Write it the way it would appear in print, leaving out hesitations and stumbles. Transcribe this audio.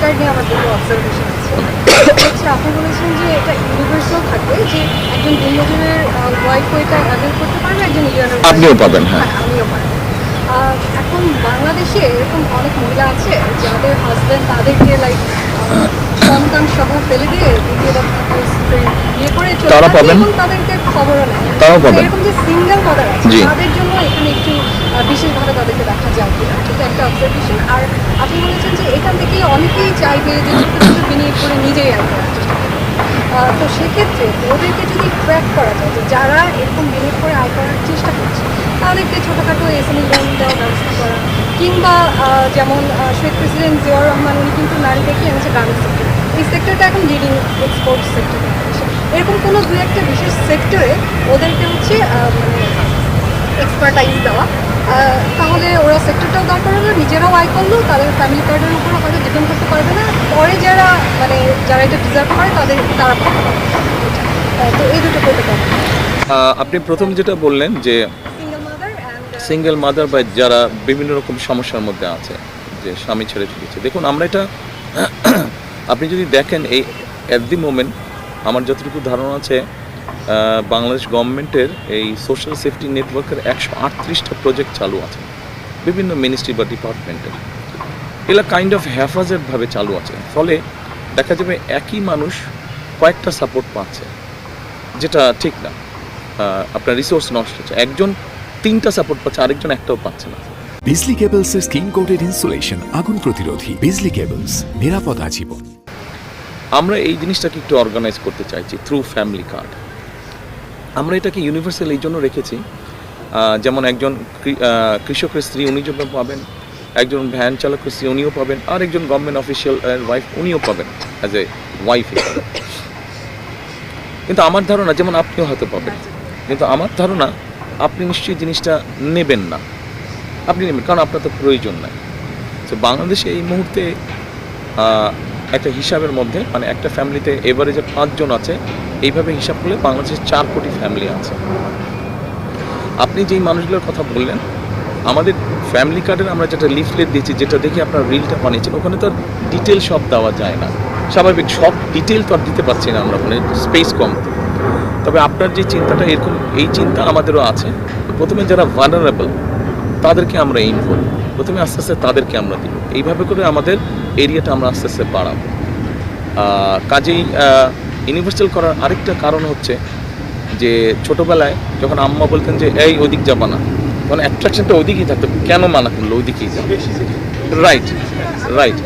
Card নিয়ে আমার দুটো অবজারভেশন আছে। হচ্ছে আপনি বলেছেন যে এটা ইউনিভার্সাল থাকবে, যে একজন দিনমজুরের ওয়াইফও এটা অ্যাভেল করতে পারবে, একজন ইউনিয়নের আপনিও পাবেন, হ্যাঁ। আমিও পারবো। এখন বাংলাদেশে এরকম অনেক মহিলা আছে যাদের হাজব্যান্ড তাদেরকে লাইক সন্তান সহ ফেলে দিয়ে দ্বিতীয় বিয়ে করে চলে তারা যাচ্ছে পাবেন। এবং তাদেরকে খবরও নেয়। তারাও পাবেন। এরকম যে সিঙ্গেল মাদার আছে জি। তাদের জন্য এখানে একটু বিশেষভাবে তাদেরকে দেখা যায় কিনা, এটা একটা অবজারভেশন। আর আপনি বলেছেন যে এখান থেকে অনেকেই চাইবে যে ছোটো ছোটো বিনিয়োগ করে নিজেই আয় করার চেষ্টা করবে। তো সেক্ষেত্রে ওদেরকে যদি ট্র্যাক করা যায় যে যারা এরকম বিনিয়োগ করে আয় করার চেষ্টা করছে তাদেরকে ছোটোখাটো এসএমই লোন দেওয়ার ব্যবস্থা করা, কিংবা যেমন শহীদ প্রেসিডেন্ট জিয়াউর রহমান উনি কিন্তু নারীদেরকে এনেছে গার্মেন্টস সেক্টর, এই সেক্টরটা এখন লিডিং এক্সপোর্ট সেক্টর। এরকম কোনো দু একটা বিশেষ সেক্টরে ওদেরকে হচ্ছে মানে এক্সপার্টাইজ দেওয়া, তাহলে ওরা সেক্টরটাও দাঁড় করাবে, নিজেরাও আয় করলো, তাদের ফ্যামিলি কার্ডের উপর হয়তো ডিপেন্ড করতে পারবে না, পরে যারা মানে যারা এটা ডিজার্ভ করে তারা পাবে। তো এই দুটো করতে পারবে। আপনি প্রথম যেটা বললেন যে single mother and single mother বা যারা বিভিন্ন রকম সমস্যার মধ্যে আছে, যে স্বামী ছেড়ে চলেছে, দেখুন আমরা এটা আপনি যদি দেখেন এই অ্যাট দি মোমেন্ট আমার যতটুকু ধারণা আছে বাংলাদেশ গভর্নমেন্টের এই সোশ্যাল সেফটি নেটওয়ার্কের 138টা প্রজেক্ট চালু আছে বিভিন্ন মিনিস্ট্রি বা ডিপার্টমেন্টের। এগুলো কাইন্ড অফ হ্যাফাজেডভাবে চালু আছে, ফলে দেখা যাবে একই মানুষ কয়েকটা সাপোর্ট পাচ্ছে, যেটা ঠিক না। আপনার রিসোর্স নষ্ট হচ্ছে, একজন 3টা সাপোর্ট পাচ্ছে, আরেকজন একটাও পাচ্ছে না। বিজলি কেবলসের স্কিন কোটেড ইনসুলেশন আগুন প্রতিরোধী। বিজলি কেবলস, নিরাপদ আজীবন। আমরা এই জিনিসটাকে একটু অর্গানাইজ করতে চাইছি থ্রু ফ্যামিলি কার্ড। আমরা এটাকে ইউনিভার্সাল এই জন্য রেখেছি, যেমন একজন কৃষকের স্ত্রী উনি যখন পাবেন, একজন ভ্যান চালকের স্ত্রী উনিও পাবেন, আর একজন গভর্নমেন্ট অফিসিয়াল ওয়াইফ উনিও পাবেন অ্যাজ এ ওয়াইফ হিসাবে। কিন্তু আমার ধারণা, যেমন আপনিও হয়তো পাবেন, কিন্তু আমার ধারণা আপনি নিশ্চয়ই জিনিসটা নেবেন না। আপনি নেবেন কারণ আপনার তো প্রয়োজন নাই। তো বাংলাদেশে এই মুহূর্তে একটা হিসাবের মধ্যে মানে একটা ফ্যামিলিতে এভারেজে 5 জন আছে, এইভাবে হিসাব করলে বাংলাদেশে 4 কোটি ফ্যামিলি আছে। আপনি যেই মানুষগুলোর কথা বললেন, আমাদের ফ্যামিলি কার্ডের আমরা যেটা লিফলেট দিয়েছি, যেটা দেখে আপনার রিলটা বানিয়েছেন, ওখানে তো ডিটেল সব দেওয়া যায় না, স্বাভাবিক সব ডিটেল তো আর দিতে পারছি না আমরা, মানে স্পেস কম। তবে আপনার যে চিন্তাটা এরকম, এই চিন্তা আমাদেরও আছে। প্রথমে যারা ভালনারেবল তাদেরকে আমরা এইম করি, প্রথমে আস্তে আস্তে তাদেরকে আমরা দিই, এইভাবে করে আমাদের এরিয়াটা আমরা আস্তে আস্তে বাড়াবো। কাজেই ইউনিভার্সাল করার আরেকটা কারণ হচ্ছে যে ছোটোবেলায় যখন আম্মা বলতেন যে এই ওদিক যাবা না, তখন অ্যাট্রাকশনটা ওদিকেই থাকতো, কেন মানা করলো ওদিকেই যাবে। Right right